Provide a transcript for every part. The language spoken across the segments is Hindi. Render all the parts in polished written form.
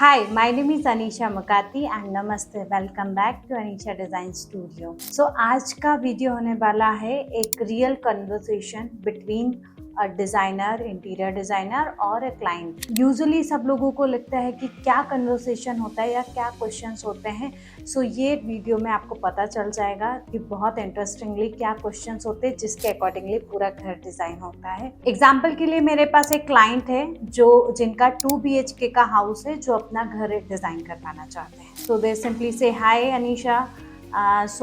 Hi, my name is Anisha Makati and नमस्ते, welcome back to Anisha design studio. आज का वीडियो होने वाला है एक real conversation between a designer, interior designer और अ क्लाइंट। यूजुअली सब लोगों को लगता है कि क्या कन्वर्सेशन होता है या क्या क्वेश्चंस होते हैं। ये वीडियो में आपको पता चल जाएगा कि बहुत इंटरेस्टिंगली क्या क्वेश्चंस होते हैं जिसके अकॉर्डिंगली पूरा घर डिज़ाइन होता है। एग्जाम्पल के लिए मेरे पास एक क्लाइंट है जिनका 2 BHK का हाउस है, जो अपना घर डिज़ाइन करवाना चाहते हैं। सो दे सिंपली से हाय अनीशा,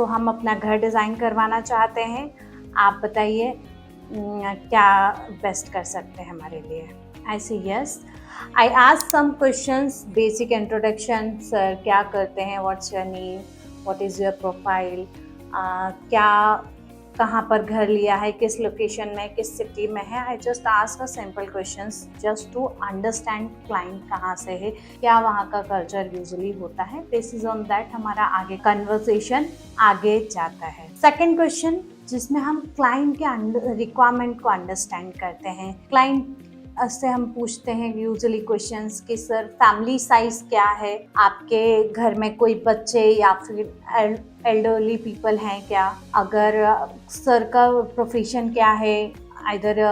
हम अपना घर डिज़ाइन करवाना चाहते हैं। आप बताइए क्या बेस्ट कर सकते हैं हमारे लिए। I say yes. I ask some questions, basic introduction, sir क्या करते हैं, what's your name, what is your profile, क्या कहाँ पर घर लिया है, किस लोकेशन में, किस सिटी में है। I just ask a simple questions just to understand client कहाँ से है, क्या वहाँ का कल्चर यूजुअली होता है। बेसिस ऑन दैट हमारा आगे कन्वर्सेशन आगे जाता है। सेकेंड क्वेश्चन, जिसमें हम क्लाइंट के रिक्वायरमेंट को अंडरस्टैंड करते हैं। क्लाइंट से हम पूछते हैं यूजुअली क्वेश्चंस कि सर फैमिली साइज क्या है, आपके घर में कोई बच्चे या फिर एल्डरली पीपल हैं क्या, अगर सर का प्रोफेशन क्या है, आइदर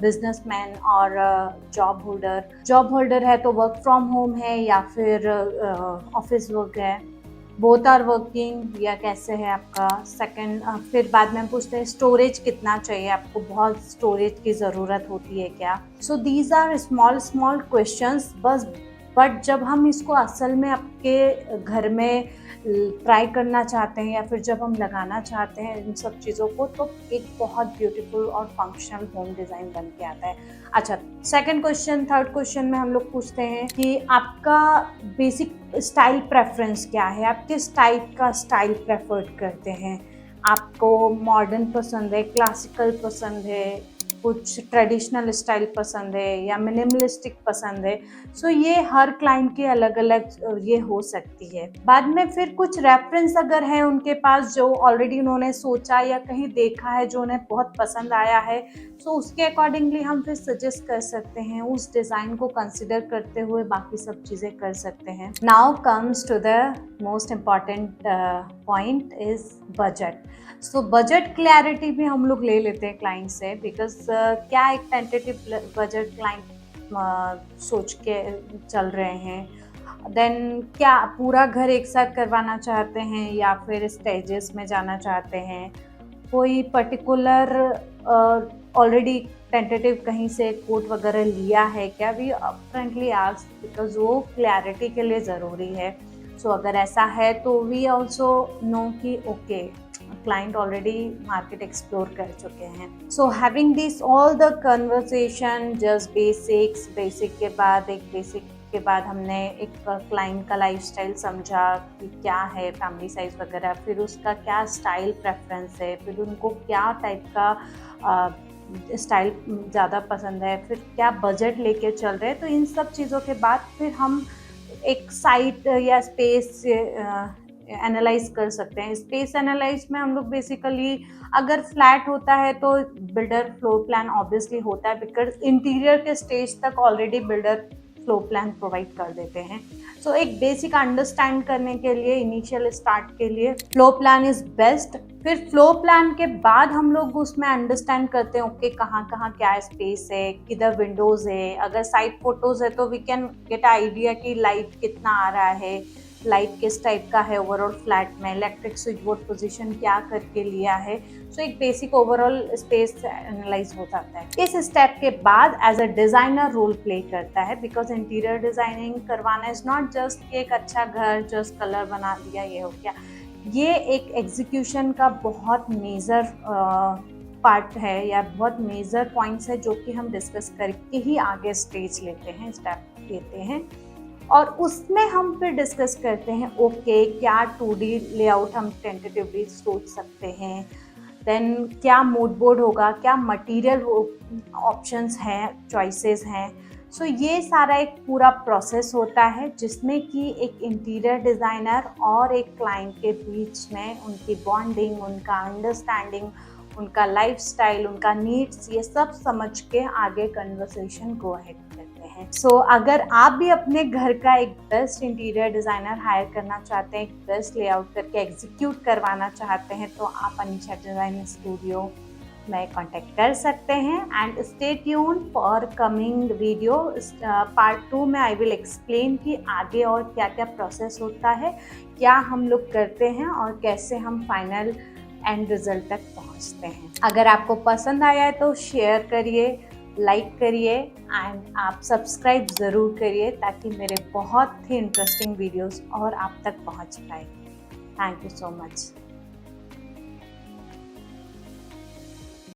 बिजनेसमैन और जॉब होल्डर है तो वर्क फ्रॉम होम है या फिर ऑफिस वर्क है, बोथ आर वर्किंग या कैसे है आपका। सेकंड, फिर बाद में हम पूछते हैं स्टोरेज कितना चाहिए आपको, बहुत स्टोरेज की ज़रूरत होती है क्या। So these are small small questions बस, बट जब हम इसको असल में आपके घर में ट्राई करना चाहते हैं या फिर जब हम लगाना चाहते हैं इन सब चीज़ों को, तो एक बहुत ब्यूटीफुल और फंक्शनल होम डिज़ाइन बन के आता है। अच्छा, सेकंड क्वेश्चन, थर्ड क्वेश्चन में हम लोग पूछते हैं कि आपका बेसिक स्टाइल प्रेफरेंस क्या है, आप किस टाइप का स्टाइल प्रेफर करते हैं। आपको मॉडर्न पसंद है, क्लासिकल पसंद है, कुछ ट्रेडिशनल स्टाइल पसंद है या मिनिमलिस्टिक पसंद है। ये हर क्लाइंट की अलग अलग ये हो सकती है। बाद में फिर कुछ रेफरेंस अगर है उनके पास जो ऑलरेडी उन्होंने सोचा या कहीं देखा है जो उन्हें बहुत पसंद आया है, उसके अकॉर्डिंगली हम फिर सजेस्ट कर सकते हैं, उस डिज़ाइन को कंसिडर करते हुए बाकी सब चीज़ें कर सकते हैं। Now comes to the most important point is budget. Budget clarity भी हम लोग ले लेते हैं क्लाइंट से, बिकॉज क्या एक टेंटेटिव बजट क्लाइंट सोच के चल रहे हैं। देन क्या पूरा घर एक साथ करवाना चाहते हैं या फिर स्टेजेस में जाना चाहते हैं, कोई पर्टिकुलर ऑलरेडी टेंटेटिव कहीं से कोट वगैरह लिया है क्या, भी अपफ्रंटली आस्क, बिकॉज वो क्लैरिटी के लिए ज़रूरी है। अगर ऐसा है तो वी ऑल्सो नो कि okay client already market explore कर चुके हैं। Having this all the conversation, just basic के बाद हमने एक क्लाइंट का लाइफस्टाइल समझा कि क्या है फैमिली साइज वगैरह, फिर उसका क्या स्टाइल प्रेफरेंस है, फिर उनको क्या टाइप का स्टाइल ज़्यादा पसंद है, फिर क्या बजट लेके चल रहे हैं। तो इन सब चीज़ों के बाद फिर हम एक साइट या स्पेस एनालाइज कर सकते हैं। स्पेस एनालाइज में हम लोग बेसिकली, अगर फ्लैट होता है तो बिल्डर फ्लोर प्लान ऑब्वियसली होता है, बिकॉज इंटीरियर के स्टेज तक already builder floor plan provide कर देते हैं। एक बेसिक अंडरस्टैंड करने के लिए, इनिशियल स्टार्ट के लिए फ्लोर प्लान इज बेस्ट। फिर फ्लोर प्लान के बाद हम लोग उसमें अंडरस्टैंड करते हैं ओके कहाँ कहाँ क्या स्पेस है, किधर विंडोज है, अगर साइड फोटोज है तो वी कैन गेट आइडिया कि लाइट कितना आ रहा है, लाइट किस टाइप का है ओवरऑल फ्लैट में, इलेक्ट्रिक स्विच बोर्ड पोजीशन क्या करके लिया है। एक बेसिक ओवरऑल स्पेस एनालाइज हो जाता है। इस स्टेप के बाद as a designer role play करता है, बिकॉज इंटीरियर डिजाइनिंग करवाना इज नॉट जस्ट एक अच्छा घर जस्ट कलर बना दिया ये हो गया। ये एक एग्जीक्यूशन का बहुत मेजर पार्ट है या बहुत मेजर पॉइंट्स है जो कि हम डिस्कस करके ही आगे स्टेज लेते हैं, स्टेप लेते हैं, और उसमें हम फिर डिस्कस करते हैं ओके क्या 2D लेआउट हम टेंटेटिवली सोच सकते हैं, देन क्या मूड बोर्ड होगा, क्या मटेरियल ऑप्शंस हैं, चॉइसेस हैं। ये सारा एक पूरा प्रोसेस होता है जिसमें कि एक इंटीरियर डिज़ाइनर और एक क्लाइंट के बीच में उनकी बॉन्डिंग, उनका अंडरस्टैंडिंग, उनका लाइफस्टाइल, उनका नीड्स, ये सब समझ के आगे कन्वर्सेशन गो अहेड करते हैं। हैं। अगर आप भी अपने घर का एक बेस्ट इंटीरियर डिज़ाइनर हायर करना चाहते हैं, एक बेस्ट लेआउट करके एग्जीक्यूट करवाना चाहते हैं, तो आप अनीशा डिज़ाइन स्टूडियो में कांटेक्ट कर सकते हैं। And stay tune for coming video. Part 2 में आई विल एक्सप्लेन कि आगे और क्या क्या प्रोसेस होता है, क्या हम लोग करते हैं और कैसे हम फाइनल एंड रिजल्ट तक पहुंचते हैं। अगर आपको पसंद आया है तो शेयर करिए, लाइक करिए एंड आप सब्सक्राइब ज़रूर करिए ताकि मेरे बहुत ही इंटरेस्टिंग वीडियोस और आप तक पहुंच पाए। Thank you so much.